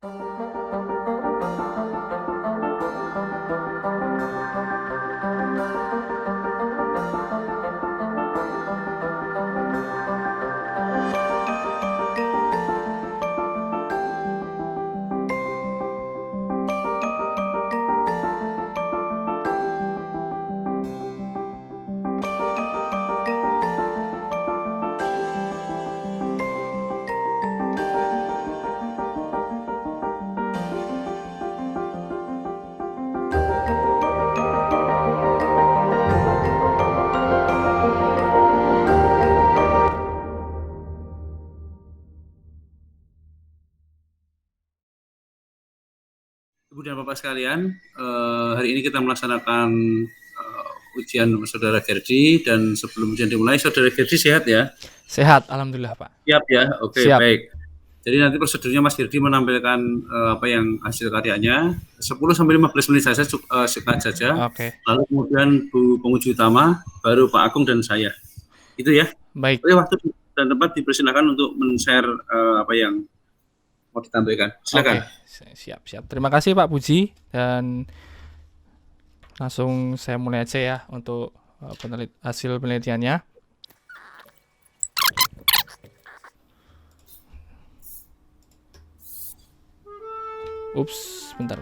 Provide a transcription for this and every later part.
Ibu dan Bapak sekalian, hari ini kita melaksanakan ujian Saudara Gerdi, dan sebelum ujian dimulai, Saudara Gerdi sehat ya? Sehat, alhamdulillah Pak. Siap ya, oke. Siap. Baik. Jadi nanti prosedurnya Mas Gerdi menampilkan apa yang hasil karyanya 10-15 menit saja, singkat saja. Oke. Lalu kemudian Bu Penguji Utama, baru Pak Agung dan saya. Itu ya. Baik. Oke, waktu dan tempat dipersilakan untuk men-share apa yang mau ditampilkan. Silakan. Oke, siap. Terima kasih Pak Puji, dan langsung saya mulai aja ya untuk hasil penelitiannya. Ups, bentar.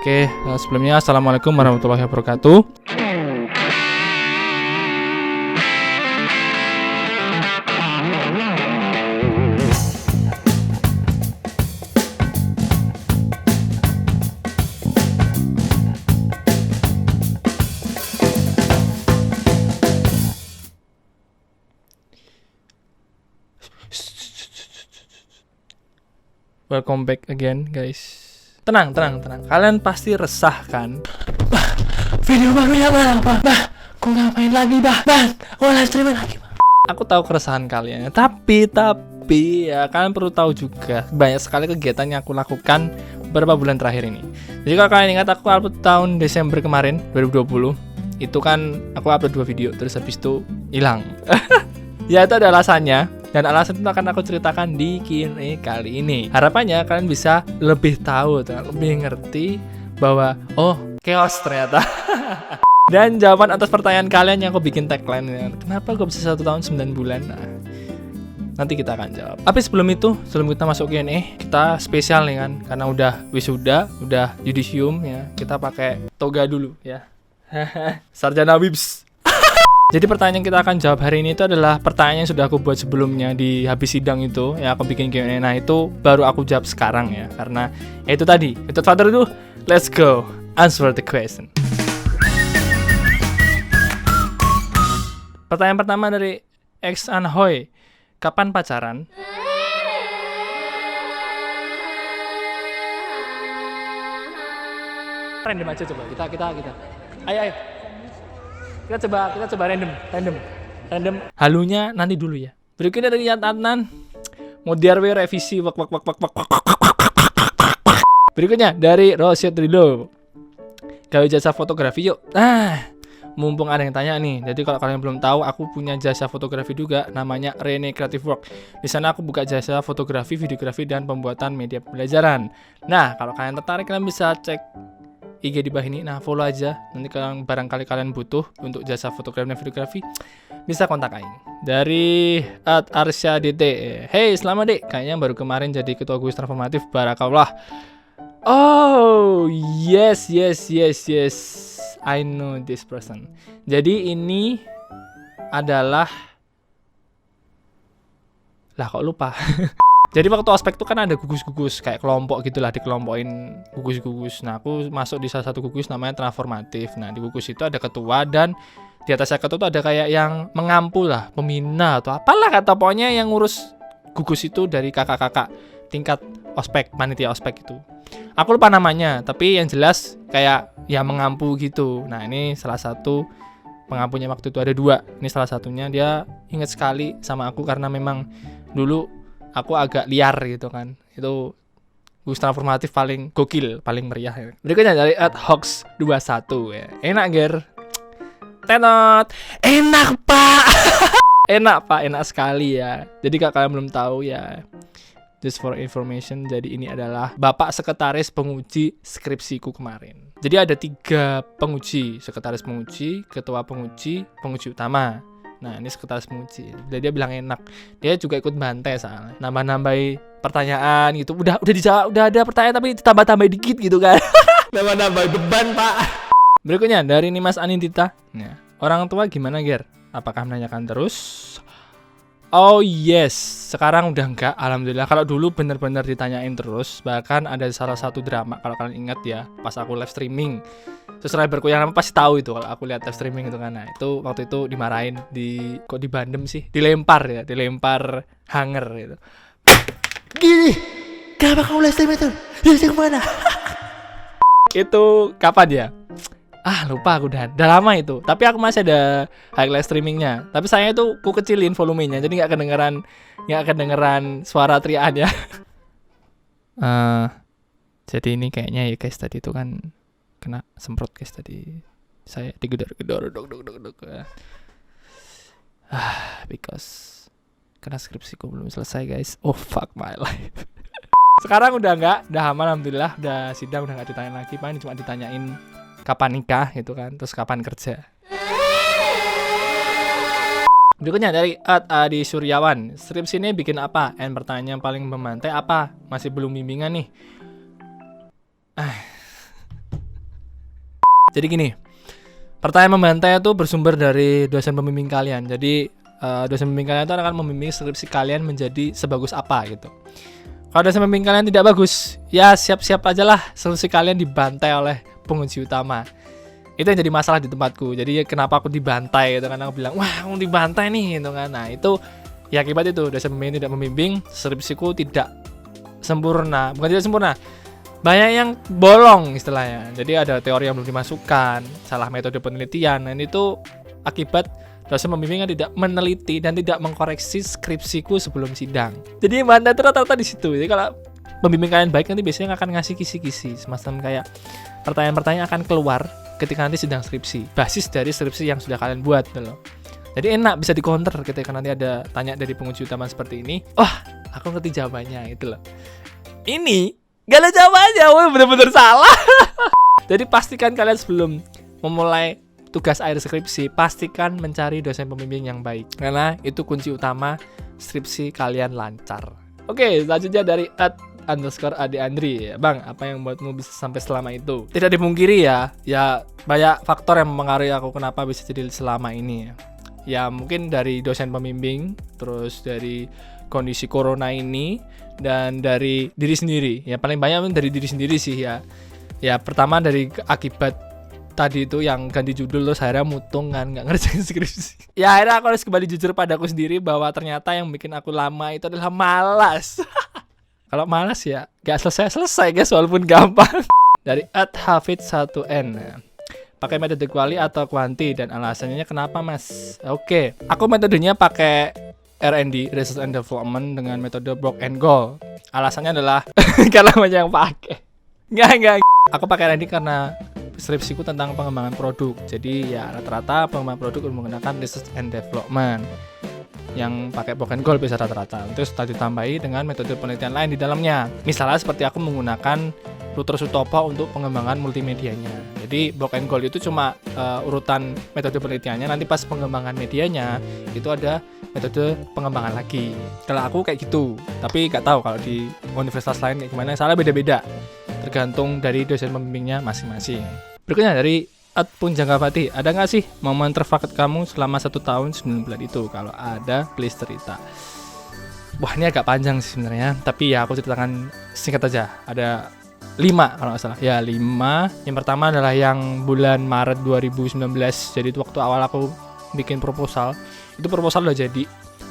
Oke. Sebelumnya assalamualaikum warahmatullahi wabarakatuh. Welcome back again, guys. Tenang. Kalian pasti resah kan? Bah, video barunya mana, Bah? Kok ngapain lagi, Bah? Kok live streaming lagi, Bah? Aku tahu keresahan kalian, tapi ya kalian perlu tahu juga banyak sekali kegiatan yang aku lakukan beberapa bulan terakhir ini. Jadi kalau kalian ingat, aku upload tahun Desember kemarin 2020. Itu kan aku upload 2 video, terus habis itu hilang. Ya itu ada alasannya, dan alasan itu akan aku ceritakan di Q&A kali ini. Harapannya kalian bisa lebih tahu, lebih ngerti bahwa chaos ternyata. Dan jawaban atas pertanyaan kalian yang aku bikin tagline, kenapa gue bisa 1 tahun 9 bulan? Nah, nanti kita akan jawab. Tapi sebelum kita masuk Q&A, kita spesial nih kan, karena udah wisuda, udah yudisium ya, kita pakai toga dulu ya. Sarjana Wibs. Jadi pertanyaan yang kita akan jawab hari ini itu adalah pertanyaan yang sudah aku buat sebelumnya di habis sidang itu ya, aku bikin Q&A. Nah itu baru aku jawab sekarang ya, karena itu tadi. Without further ado, let's go answer the question. Pertanyaan pertama dari X Anhoy, kapan pacaran? Random aja coba, kita. Ayo. Kita coba random. Halunya nanti dulu ya. Berikutnya dari Yat Adnan, mau diarwe revisi wak. Berikutnya dari Rosyad Ridho, gawe jasa fotografi yuk. Mumpung ada yang tanya nih, jadi kalau kalian belum tahu, aku punya jasa fotografi juga, namanya Rene Creative Work. Di sana aku buka jasa fotografi, videografi, dan pembuatan media pembelajaran. Nah, kalau kalian tertarik, kalian bisa cek IG di bawah ini. Nah, follow aja. Nanti kalau barangkali kalian butuh untuk jasa fotografi dan videografi, bisa kontak Aing. Dari Arsya DT. Hey, selamat Dek. Kayaknya baru kemarin jadi ketua gugus transformatif. Barakallah. Oh, yes. I know this person. Jadi ini adalah kok lupa. Jadi waktu ospek itu kan ada gugus-gugus kayak kelompok gitulah, dikelompokin gugus-gugus. Nah, aku masuk di salah satu gugus namanya transformatif. Nah, di gugus itu ada ketua, dan di atasnya ketua itu ada kayak yang mengampu lah, pembina atau apalah kata, pokoknya yang ngurus gugus itu dari kakak-kakak tingkat ospek, panitia ospek itu. Aku lupa namanya, tapi yang jelas kayak ya mengampu gitu. Nah, ini salah satu pengampunya waktu itu, ada 2. Ini salah satunya, dia ingat sekali sama aku karena memang dulu aku agak liar gitu kan. Itu bus transformatif paling gokil, paling meriah ya. Berikutnya dari @hoax21 ya. Enak ger. Tenot. Enak pak. Enak pak, enak sekali ya. Jadi kalau kalian belum tahu ya, just for information, jadi ini adalah bapak sekretaris penguji skripsiku kemarin. Jadi ada 3 penguji, sekretaris penguji, ketua penguji, penguji utama. Nah ini sekretaris penguji. Jadi dia bilang enak. Dia juga ikut bantai soalnya. Nambah-nambahi pertanyaan gitu. Udah dijawab, udah ada pertanyaan tapi ditambah-tambah dikit gitu kan. Nambah-nambahi beban pak. Berikutnya dari Nimas Anindita. Nah, orang tua gimana Ger? Apakah menanyakan terus? Oh yes, sekarang udah enggak, alhamdulillah. Kalau dulu bener-bener ditanyain terus. Bahkan ada salah satu drama, kalau kalian ingat ya, pas aku live streaming, subscriberku yang lama pasti tahu itu kalau aku lihat live streaming itu kan. Nah itu waktu itu dimarahin, kok dibandem sih, dilempar hanger gitu. Gini, kenapa kamu live streaming itu? Ya kemana? Itu kapan ya? Lupa aku udah lama itu. Tapi aku masih ada highlight streamingnya. Tapi saya itu ku kecilin volumenya, jadi nggak kedengeran suara teriakan ya. Jadi ini kayaknya ya guys, tadi itu kan kena semprot guys tadi. Saya digedor-gedor dok. Because karena skripsiku belum selesai guys. Oh fuck my life. Sekarang udah enggak, udah aman alhamdulillah, udah sidang udah enggak ditanyain lagi, paling cuma ditanyain kapan nikah gitu kan, terus kapan kerja. Berikutnya dari Adi Suryawan, skripsi ini bikin apa? Pertanyaan paling membantai apa? Masih belum bimbingan nih. Jadi gini, pertanyaan membantai itu bersumber dari dosen pembimbing kalian. Jadi dosen pembimbing kalian itu akan membimbing skripsi kalian menjadi sebagus apa gitu. Kalau dosen pembimbing kalian tidak bagus, ya siap-siap aja lah skripsi kalian dibantai oleh penguji utama. Itu yang jadi masalah di tempatku. Jadi kenapa aku dibantai gitu kan, aku bilang wah aku dibantai nih gitu kan. Nah itu ya akibat itu dosen pembimbing tidak membimbing, skripsiku tidak sempurna. Bukan tidak sempurna, banyak yang bolong istilahnya. Jadi ada teori yang belum dimasukkan, salah metode penelitian. Dan itu akibat dosen pembimbingnya tidak meneliti dan tidak mengkoreksi skripsiku sebelum sidang. Jadi bantai itu rata-rata di situ. Jadi kalau pembimbing kalian baik nanti biasanya akan ngasih kisi-kisi, semacam kayak pertanyaan-pertanyaan akan keluar ketika nanti sidang skripsi, basis dari skripsi yang sudah kalian buat gitu loh. Jadi enak bisa di-counter ketika nanti ada tanya dari penguji utama seperti ini. Aku ngerti jawabannya itu loh. Ini gak ada jawabannya, bener-bener salah. Jadi pastikan kalian sebelum memulai tugas akhir skripsi, pastikan mencari dosen pembimbing yang baik, karena itu kunci utama skripsi kalian lancar. Oke, selanjutnya dari @_Adi_Andri. Bang, apa yang membuatmu bisa sampai selama itu? Tidak dipungkiri ya banyak faktor yang mempengaruhi aku kenapa bisa jadi selama ini. Ya mungkin dari dosen pembimbing, terus dari kondisi corona ini, dan dari diri sendiri. Ya paling banyak dari diri sendiri sih ya. Ya pertama dari akibat tadi itu yang ganti judul, terus akhirnya mutung kan, nggak ngerjain skripsi. Ya akhirnya aku harus kembali jujur padaku sendiri bahwa ternyata yang bikin aku lama itu adalah malas. Kalau malas ya gak selesai guys, walaupun gampang. Dari @hafid1n, pakai metode kuali atau kuanti dan alasannya kenapa mas? Oke, aku metodenya pakai R&D, Research and Development, dengan metode Block and Goal. Alasannya adalah karena banyak yang pakai. Enggak. Aku pakai R&D karena skripsiku tentang pengembangan produk. Jadi ya rata-rata pengembangan produk menggunakan Research and Development. Yang pakai Block and Goal bisa rata-rata. Terus tadi ditambahi dengan metode penelitian lain di dalamnya. Misalnya seperti aku menggunakan Router Sutopo untuk pengembangan multimedianya. Jadi Block and Goal itu cuma urutan metode penelitiannya. Nanti pas pengembangan medianya itu ada metode pengembangan lagi. Kalau aku kayak gitu. Tapi nggak tahu kalau di universitas lain kayak gimana. Salah beda-beda. Tergantung dari dosen pembimbingnya masing-masing. Berikutnya dari @punjanggapati, ada nggak sih momen terfavorit kamu selama 1 tahun 9 bulan itu? Kalau ada, please cerita. Wah ini agak panjang sih sebenarnya, tapi ya aku ceritakan singkat aja. Ada 5 kalau nggak salah. Ya 5. Yang pertama adalah yang bulan Maret 2019. Jadi itu waktu awal aku bikin proposal. Itu proposal udah jadi,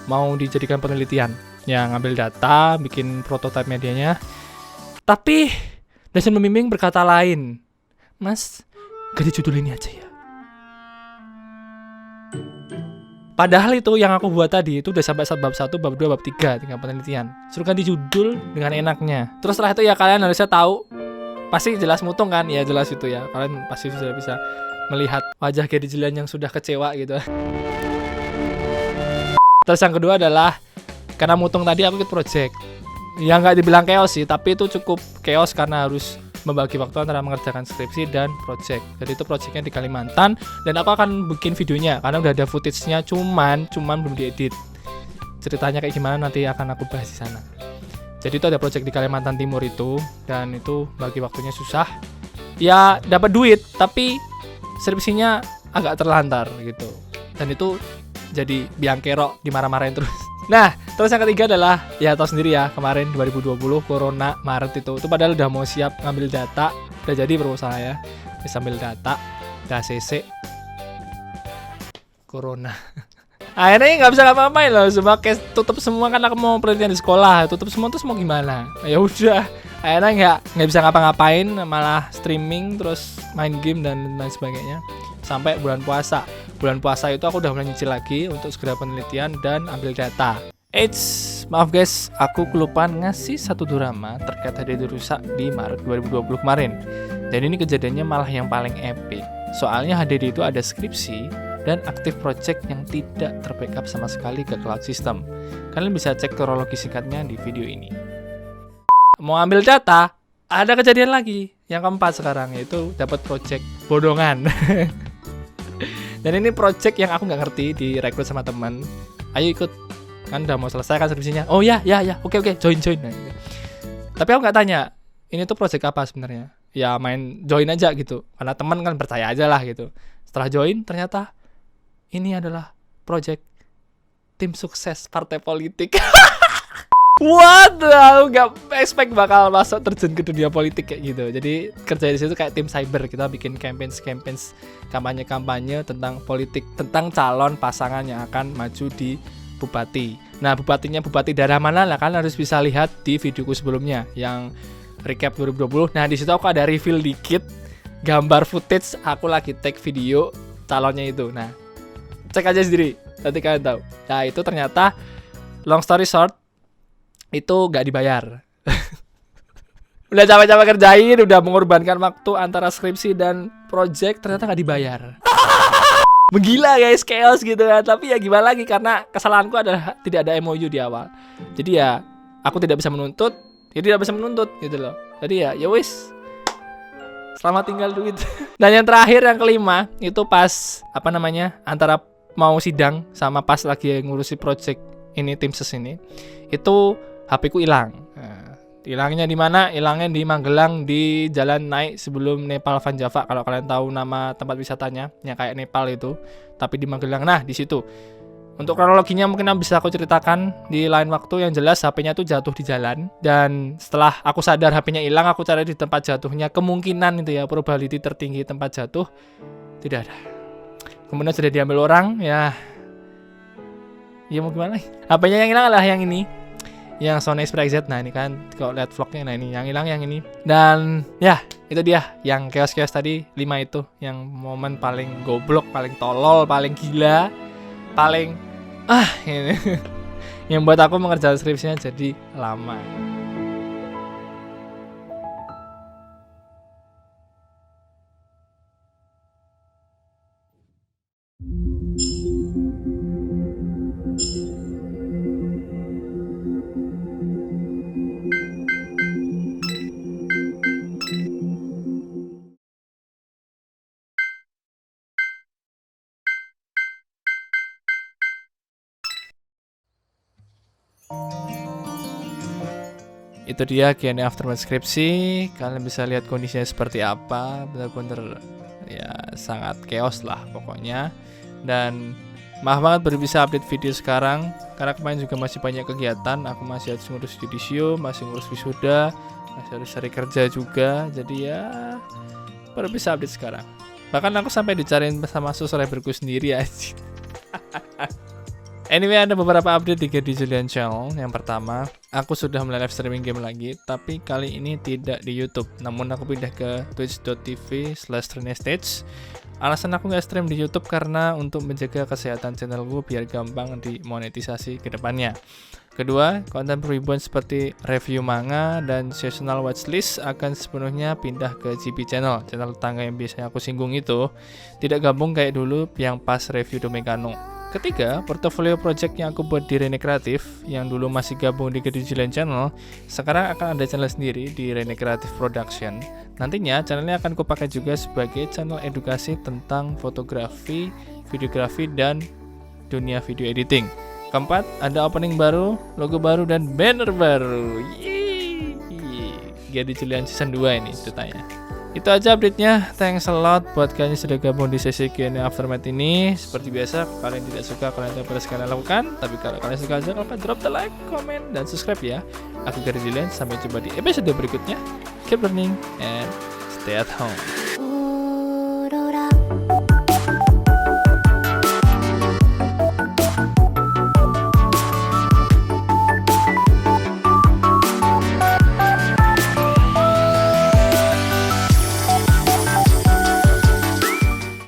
mau dijadikan penelitian. Ya ngambil data, bikin prototipe medianya. Tapi dosen pembimbing berkata lain. Mas, ganti judul ini aja ya. Padahal itu yang aku buat tadi itu udah sampai bab 1, bab 2, bab 3 tinggal penelitian. Suruh ganti judul dengan enaknya. Terus setelah itu ya kalian harusnya tahu, pasti jelas mutung kan? Ya jelas itu ya. Kalian pasti sudah bisa melihat wajah Gary Julian yang sudah kecewa gitu. Terus yang kedua adalah karena mutung tadi aku ikut project. Ya nggak dibilang chaos sih, tapi itu cukup chaos karena harus membagi waktu antara mengerjakan skripsi dan project. Jadi itu projectnya di Kalimantan dan aku akan bikin videonya karena udah ada footage-nya, cuman belum diedit. Ceritanya kayak gimana nanti akan aku bahas di sana. Jadi itu ada project di Kalimantan Timur itu dan itu bagi waktunya susah. Ya dapat duit tapi skripsinya agak terlantar gitu. Dan itu jadi biang kerok, dimarah-marahin terus. Nah, terus yang ketiga adalah, ya tau sendiri ya, kemarin 2020 Corona Maret itu padahal udah mau siap ngambil data, udah jadi proposal ya, bisa ambil data, udah ACC, Corona. Akhirnya nggak bisa ngapa-ngapain loh, semua case tutup semua kan, aku mau penelitian di sekolah, tutup semua terus mau gimana? Ya udah, akhirnya nggak bisa ngapa-ngapain, malah streaming terus main game dan lain sebagainya sampai bulan puasa. Bulan puasa itu aku udah mulai nyicil lagi untuk segera penelitian dan ambil data. Maaf guys, aku kelupaan ngasih satu drama terkait HDD rusak di Maret 2020 kemarin. Dan ini kejadiannya malah yang paling epic. Soalnya HDD itu ada skripsi dan aktif project yang tidak terbackup sama sekali ke cloud system. Kalian bisa cek kronologi singkatnya di video ini. Mau ambil data, ada kejadian lagi. Yang keempat sekarang yaitu dapat project bodongan. Dan ini project yang aku nggak ngerti, direkrut sama teman. Ayo ikut, kan udah mau selesai kan skripsinya. Oh ya, oke, join. Nah, gitu. Tapi aku nggak tanya, ini tuh project apa sebenarnya? Ya main join aja gitu, karena teman kan percaya aja lah gitu. Setelah join, ternyata ini adalah project tim sukses partai politik. What? Aku gak expect bakal masuk terjun ke dunia politik kayak gitu. Jadi kerja di situ kayak tim cyber, kita bikin campaign kampanye tentang politik, tentang calon pasangan yang akan maju di bupati. Nah, bupatinya bupati daerah mana lah, kalian harus bisa lihat di videoku sebelumnya yang recap 2020. Nah, di situ aku ada reveal dikit gambar footage aku lagi take video calonnya itu. Nah, cek aja sendiri, nanti kalian tahu. Nah, itu ternyata long story short, itu gak dibayar. Udah capek-capek kerjain, udah mengorbankan waktu antara skripsi dan project, ternyata gak dibayar. Menggila guys, chaos gitu kan. Tapi ya gimana lagi, karena kesalahanku adalah tidak ada MOU di awal. Jadi ya aku tidak bisa menuntut, jadi tidak bisa menuntut gitu loh. Jadi ya wis, selamat tinggal duit. Dan yang terakhir, yang kelima, itu pas antara mau sidang sama pas lagi ngurusi project ini, tim ses ini, itu HP ku hilang. Nah, hilangnya di mana? Hilangnya di Magelang, di jalan naik sebelum Nepal Van Java. Kalau kalian tahu nama tempat wisatanya, yang kayak Nepal itu, tapi di Magelang. Nah, di situ. Untuk kronologinya mungkin bisa aku ceritakan di lain waktu. Yang jelas HP-nya tuh jatuh di jalan, dan setelah aku sadar HP-nya hilang, aku cari di tempat jatuhnya. Kemungkinan itu ya, probability tertinggi tempat jatuh tidak ada. Kemudian sudah diambil orang, ya mau gimana? HP-nya yang hilang adalah yang ini, yang Sony Xperia Z. Nah ini kan kalau lihat vlognya, nah ini yang hilang yang ini. Dan ya itu dia yang chaos tadi 5 itu, yang momen paling goblok, paling tolol, paling gila, paling ini yang buat aku mengerjakan skripsinya jadi lama. Itu dia Q&A aftermath skripsi. Kalian bisa lihat kondisinya seperti apa. Bener-bener ya sangat chaos lah pokoknya. Dan maaf banget baru bisa update video sekarang, karena kemarin juga masih banyak kegiatan. Aku masih harus ngurus judisium, masih ngurus wisuda, masih harus cari kerja juga. Jadi ya baru bisa update sekarang. Bahkan aku sampai dicariin sama subscriberku sendiri aja. Anyway, ada beberapa update di Gary Julian Channel. Yang pertama, aku sudah mulai live streaming game lagi, tapi kali ini tidak di YouTube. Namun aku pindah ke twitch.tv/TrinaStage. Alasan aku nggak stream di YouTube karena untuk menjaga kesehatan channelku biar gampang dimonetisasi ke depannya. Kedua, konten pribon seperti review manga dan seasonal watchlist akan sepenuhnya pindah ke GB channel tetangga yang biasanya aku singgung itu, tidak gabung kayak dulu yang pas review Domekano. Ketiga, portofolio project yang aku buat di Rene Kreatif yang dulu masih gabung di Kedujulan Channel, sekarang akan ada channel sendiri di Rene Kreatif Production. Nantinya channelnya akan kupakai juga sebagai channel edukasi tentang fotografi, videografi, dan dunia video editing. Keempat, ada opening baru, logo baru, dan banner baru. Yeay. Jadi Julian season 2 ini ceritanya. Itu aja update-nya. Thanks a lot buat kalian yang sudah gabung di sesi Q&A Aftermath ini. Seperti biasa, kalian tidak suka, kalian tidak perlu sekalian lakukan. Tapi kalau kalian suka, jangan lupa drop the like, comment, dan subscribe ya. Aku Gary Julian, sampai jumpa di episode berikutnya. Keep learning and stay at home.